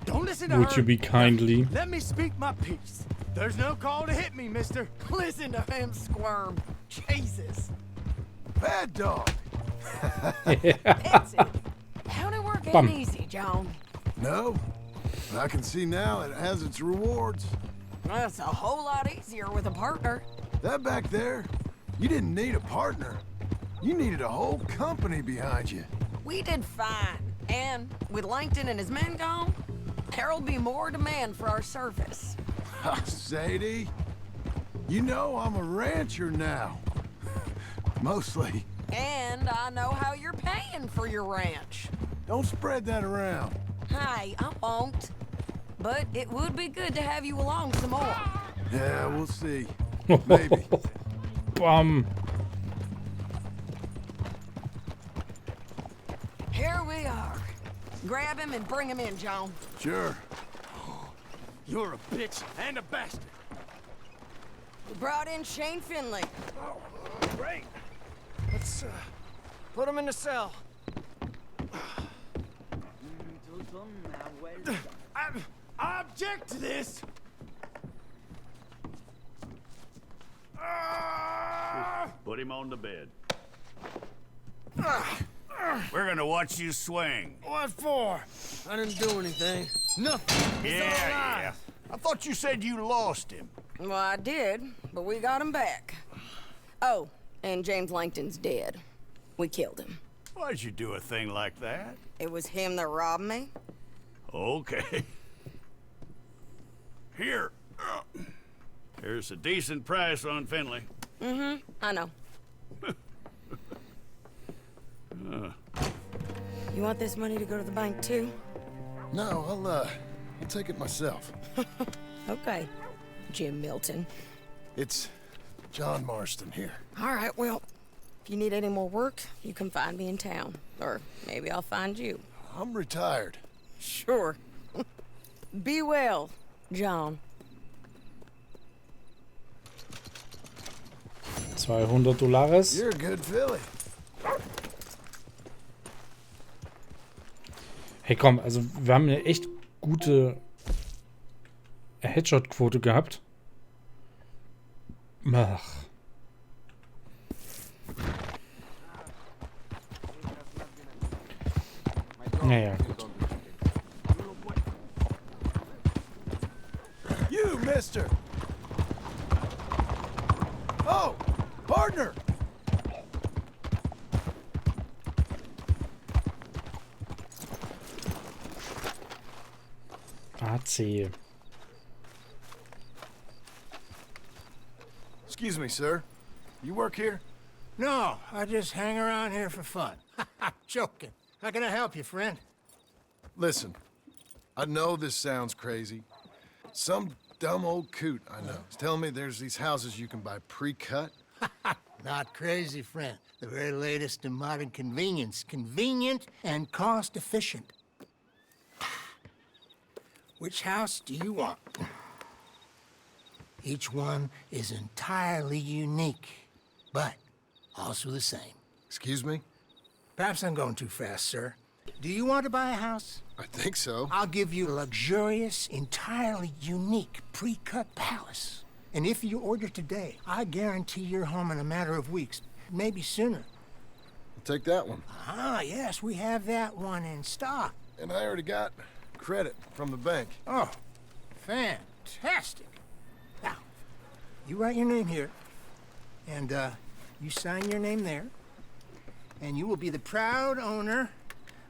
Don't listen to her. Would you be kindly? Let me speak my piece. There's no call to hit me, mister. Listen to him squirm. Jesus. Bad dog. That's it. County work Bum. ain't easy, John. No, but I can see now it has its rewards. That's a whole lot easier with a partner. That back there, you didn't need a partner. You needed a whole company behind you. We did fine. And with Langton and his men gone, there'll be more demand for our service. Sadie, you know I'm a rancher now. Mostly. And I know how you're paying for your ranch. Don't spread that around. Hi, I won't. But it would be good to have you along some more. Yeah, we'll see. Maybe. Bam. Here we are. Grab him and bring him in, John. Sure. You're a bitch and a bastard. We brought in Shane Finley. Oh, great. Let's put him in the cell. I object to this. Put him on the bed. We're gonna watch you swing. What for? I didn't do anything. Nothing. Yeah. I thought you said you lost him. Well, I did, but we got him back. Oh, and James Langton's dead. We killed him. Why'd you do a thing like that? It was him that robbed me. Okay. Here. Here's a decent price on Finley. Mm-hmm, I know. You want this money to go to the bank, too? No, I'll take it myself. Okay, Jim Milton. It's John Marston here. All right, well, if you need any more work, you can find me in town. Or maybe I'll find you. I'm retired. Sure. Be well, John. $200. You're a good filly. Hey, komm, also wir haben eine echt gute Headshot-Quote gehabt. Ach. Naja, gut. You, mister. Oh, partner. AC. Excuse me, sir. You work here? No, I just hang around here for fun. Joking. How can I help you, friend? Listen, I know this sounds crazy. Some dumb old coot I know is telling me there's these houses you can buy pre-cut. Not crazy, friend. The very latest in modern convenience. Convenient and cost-efficient. Which house do you want? Each one is entirely unique, but also the same. Excuse me? Perhaps I'm going too fast, sir. Do you want to buy a house? I think so. I'll give you a luxurious, entirely unique pre-cut palace. And if you order today, I guarantee you're home in a matter of weeks, maybe sooner. I'll take that one. Ah, yes, we have that one in stock. And I already got credit from the bank. Oh, fantastic. Now, you write your name here, and you sign your name there, and you will be the proud owner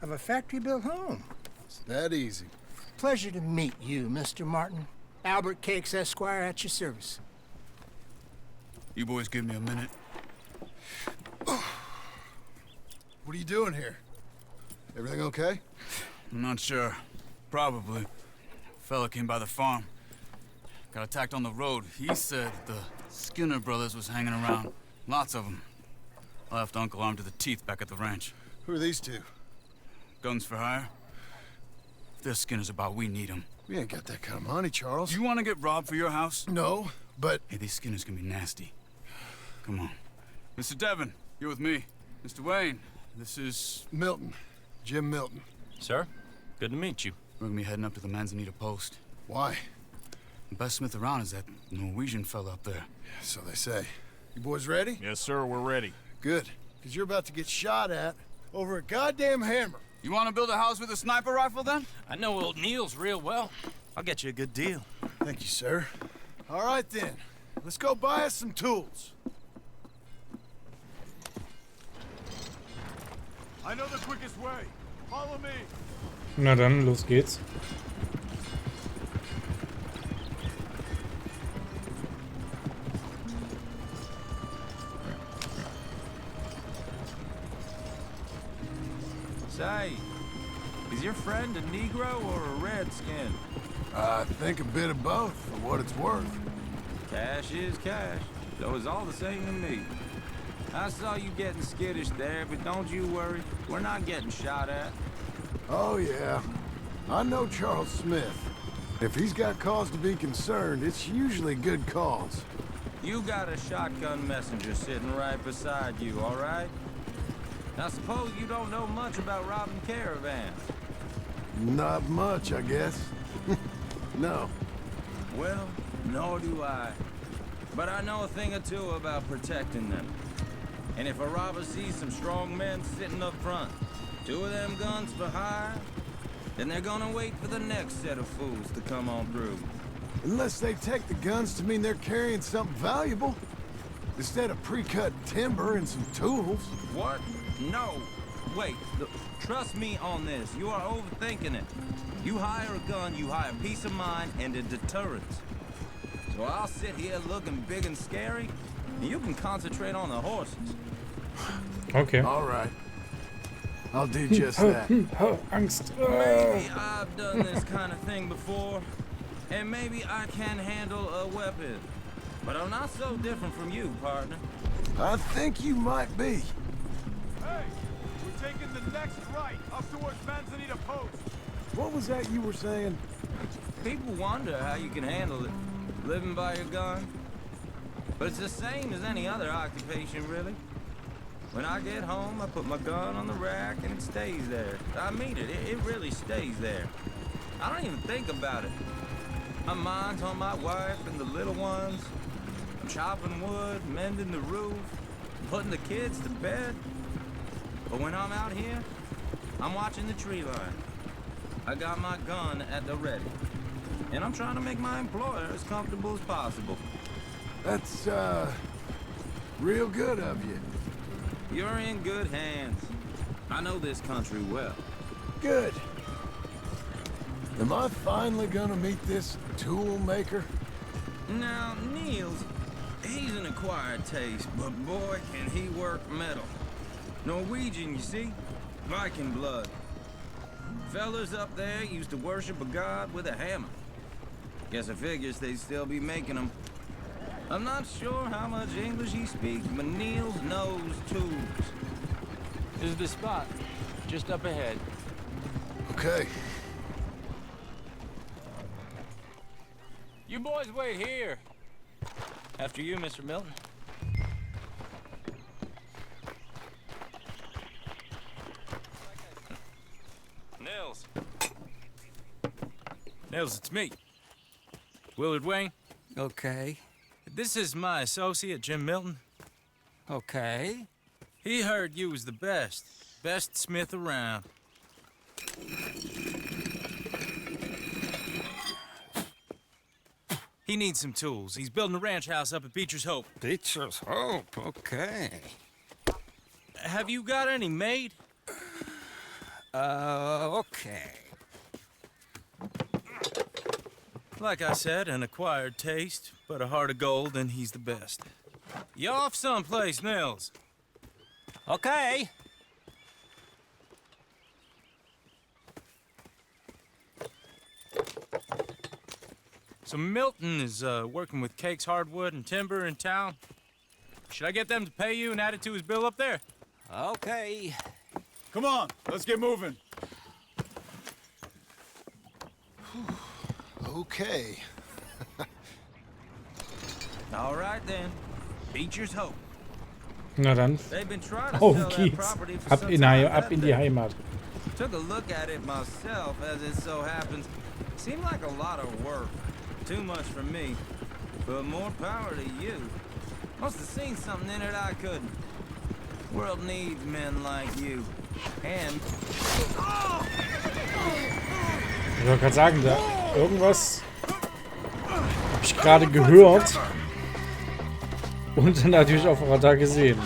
of a factory-built home. It's that easy. Pleasure to meet you, Mr. Martin. Albert Cakes, Esquire, at your service. You boys give me a minute. What are you doing here? Everything okay? I'm not sure. Probably. Fella came by the farm. Got attacked on the road. He said the Skinner brothers was hanging around. Lots of them. I left Uncle armed to the teeth back at the ranch. Who are these two? Guns for hire? If they're Skinner's about, we need them. We ain't got that kind of money, Charles. You want to get robbed for your house? No, but... Hey, these Skinners can be nasty. Come on. Mr. Devon, you're with me. Mr. Wayne, this is... Milton. Jim Milton. Sir, good to meet you. We're gonna be heading up to the Manzanita post. Why? The best smith around is that Norwegian fella up there. Yeah, so they say. You boys ready? Yes, sir, we're ready. Good, because you're about to get shot at over a goddamn hammer. You want to build a house with a sniper rifle, then? I know old Neil's real well. I'll get you a good deal. Thank you, sir. All right, then. Let's go buy us some tools. I know the quickest way. Follow me. Na dann, los geht's. Say, is your friend a Negro or a Redskin? I think a bit of both, for what it's worth. Cash is cash, so it's all the same to me. I saw you getting skittish there, but don't you worry. We're not getting shot at. Oh, yeah. I know Charles Smith. If he's got cause to be concerned, it's usually good cause. You got a shotgun messenger sitting right beside you, all right? Now, suppose you don't know much about robbing caravans. Not much, I guess. No. Well, nor do I. But I know a thing or two about protecting them. And if a robber sees some strong men sitting up front, 2 of them guns for hire, then they're gonna wait for the next set of fools to come on through. Unless they take the guns to mean they're carrying something valuable. Instead of pre-cut timber and some tools. What? No. Wait, trust me on this. You are overthinking it. You hire a gun, you hire peace of mind and a deterrent. So I'll sit here looking big and scary, and you can concentrate on the horses. Okay. All right. I'll do just that. Angst. Maybe I've done this kind of thing before, and maybe I can handle a weapon. But I'm not so different from you, partner. I think you might be. Hey, we're taking the next right up towards Manzanita Post. What was that you were saying? People wonder how you can handle it, living by your gun. But it's the same as any other occupation, really. When I get home, I put my gun on the rack and it stays there. I mean it, it really stays there. I don't even think about it. My mind's on my wife and the little ones. I'm chopping wood, mending the roof, putting the kids to bed. But when I'm out here, I'm watching the tree line. I got my gun at the ready. And I'm trying to make my employer as comfortable as possible. That's, real good of you. You're in good hands. I know this country well. Good. Am I finally gonna meet this tool maker? Now, Niels, he's an acquired taste, but boy, can he work metal. Norwegian, you see? Viking blood. Fellas up there used to worship a god with a hammer. Guess I figures they'd still be making them. I'm not sure how much English he speaks, but Niels knows tools. This is the spot, just up ahead. Okay. You boys wait here. After you, Mr. Milton. Nels, it's me. Willard Wayne. Okay. This is my associate, Jim Milton. Okay. He heard you was the best. Best smith around. He needs some tools. He's building a ranch house up at Beecher's Hope. Beecher's Hope, okay. Have you got any made? Okay. Like I said, an acquired taste, but a heart of gold, and he's the best. You off someplace, Nels? Okay. So Milton is working with Cake's Hardwood and Timber in town. Should I get them to pay you and add it to his bill up there? Okay. Come on, let's get moving. Okay. All right then. Beecher's Hope. Na dann. They've been trying to Auf sell that geht's. property for Ab some in, time, ab in die Heimat. Took a look at it myself, as it so happens. Seemed like a lot of work. Too much for me. But more power to you. Must have seen something in it I couldn't. World needs men like you. And... Ich wollte gerade sagen, da irgendwas habe ich gerade gehört und dann natürlich auf dem Radar gesehen.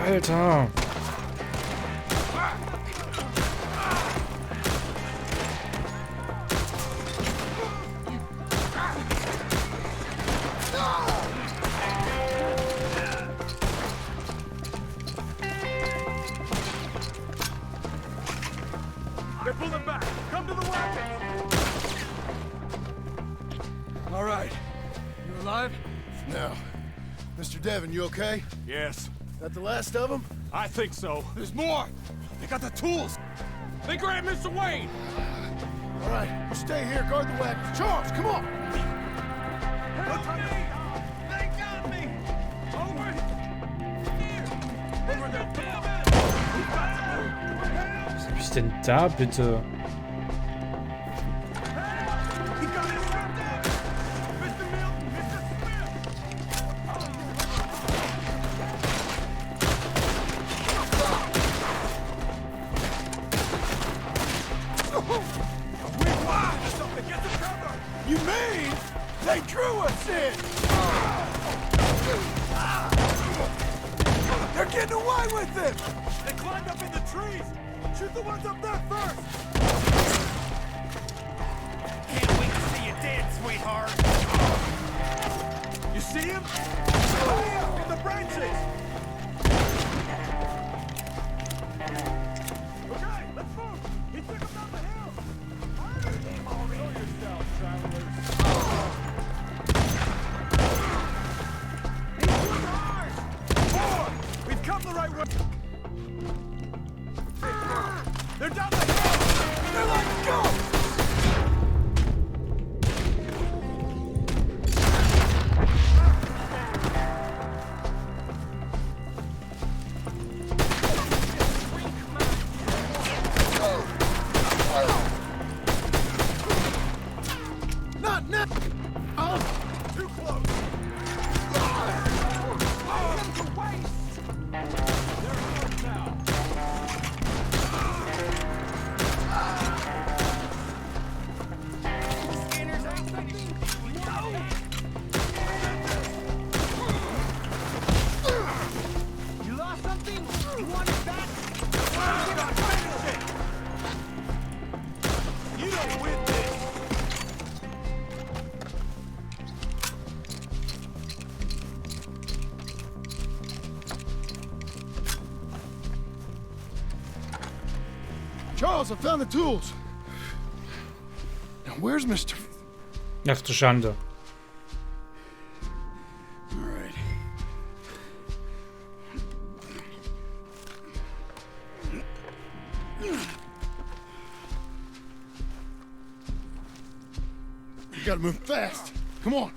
Alter! They're pulling back. Come to the weapons. All right. You alive? No. Mr. Devon, you okay? Yes. That the last of them? I think so. There's more. They got the tools. They grabbed Mr. Wayne. All right, you stay here, guard the wagons. Charles, come on! Help me! They got me! Over here! Over there! Was hab ich denn da bitte? He got it strapped down! Mr. Milton! Mr. You mean they drew us in? They're getting away with it! They climbed up in the trees! Shoot the ones up there first! Can't wait to see you dance, sweetheart! You see him? Hurry up in the branches! Okay, let's move! He took him down the hill! Show yourself, travelers! He's too ours! Forward! We've come the right way! They're down the hill! They're like ghosts! Not now! Too close! To waste! They're hurt now! You lost something? You want it back? Finish it! You don't win this! Charles, I found the tools. Now, where's Mr. Ach du Schande. All right. You gotta move fast. Come on.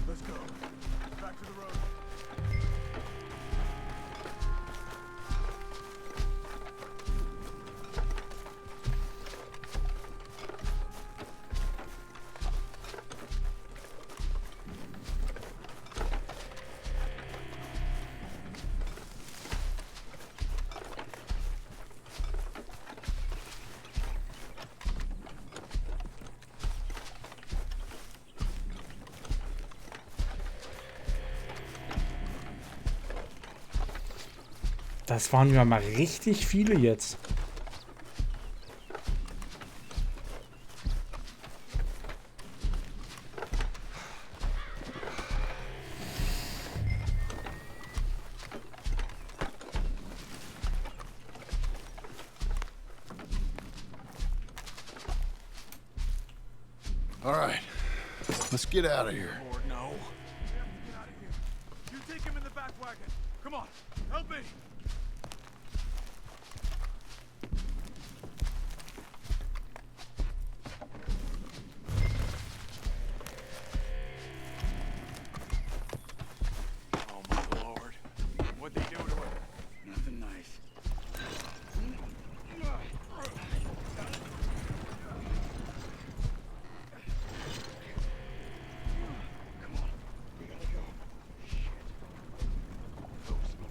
Let's go. Back to the road. Das waren ja mal richtig viele jetzt. All right. Let's get out of here. Lord, no. Get out of here. You take him in the back wagon. Come on, help me. Oh my Lord. What'd they do to her? Nothing nice.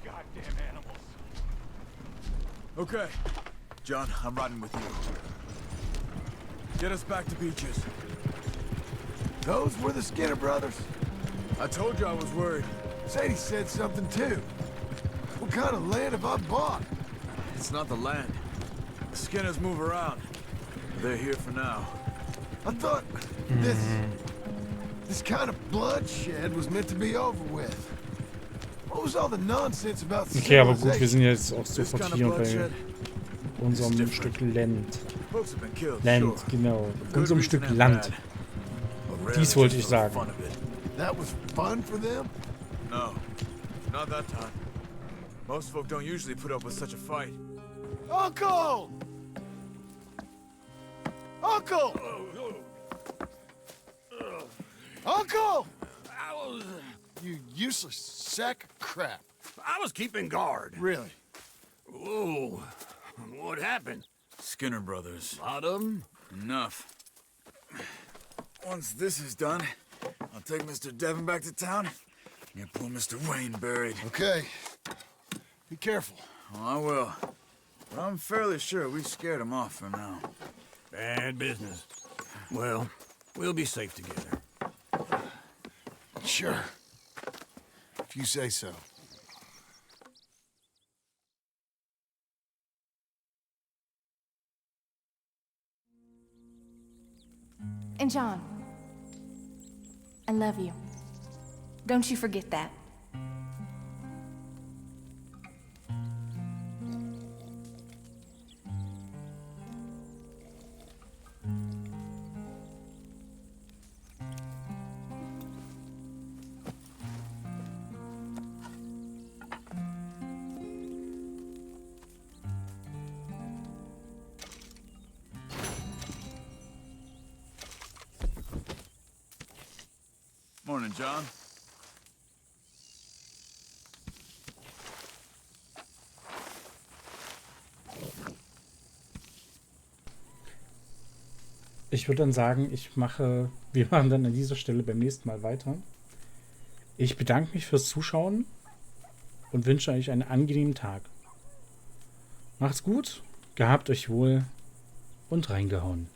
Goddamn animals. Okay. John, I'm riding with you. Get us back to Beaches. Those were the Skinner brothers. I told you I was worried. Sadie said something too. What kind of land have I bought? It's not the land. The Skinners move around. They're here for now. I thought this kind of bloodshed was meant to be over with. What was all the nonsense about Okay, aber gut, wir civilization? sind jetzt auch sofort hier bei unserem Stück Land. Land, genau. Unserem Stück Land. Dies wollte ich sagen. That was fun for them? No, not that time. Most folk don't usually put up with such a fight. Uncle! Uncle! Uncle! You useless sack of crap. I was keeping guard. Really? Whoa. What happened? Skinner brothers. Lot of them? Enough. Once this is done, I'll take Mr. Devon back to town and get poor Mr. Wayne buried. Okay. Be careful. Oh, I will. But I'm fairly sure we scared him off for now. Bad business. Well, we'll be safe together. Sure. If you say so. And John, I love you. Don't you forget that. Morning, John. Ich würde dann sagen, wir machen dann an dieser Stelle beim nächsten Mal weiter. Ich bedanke mich fürs Zuschauen und wünsche euch einen angenehmen Tag. Macht's gut, gehabt euch wohl und reingehauen.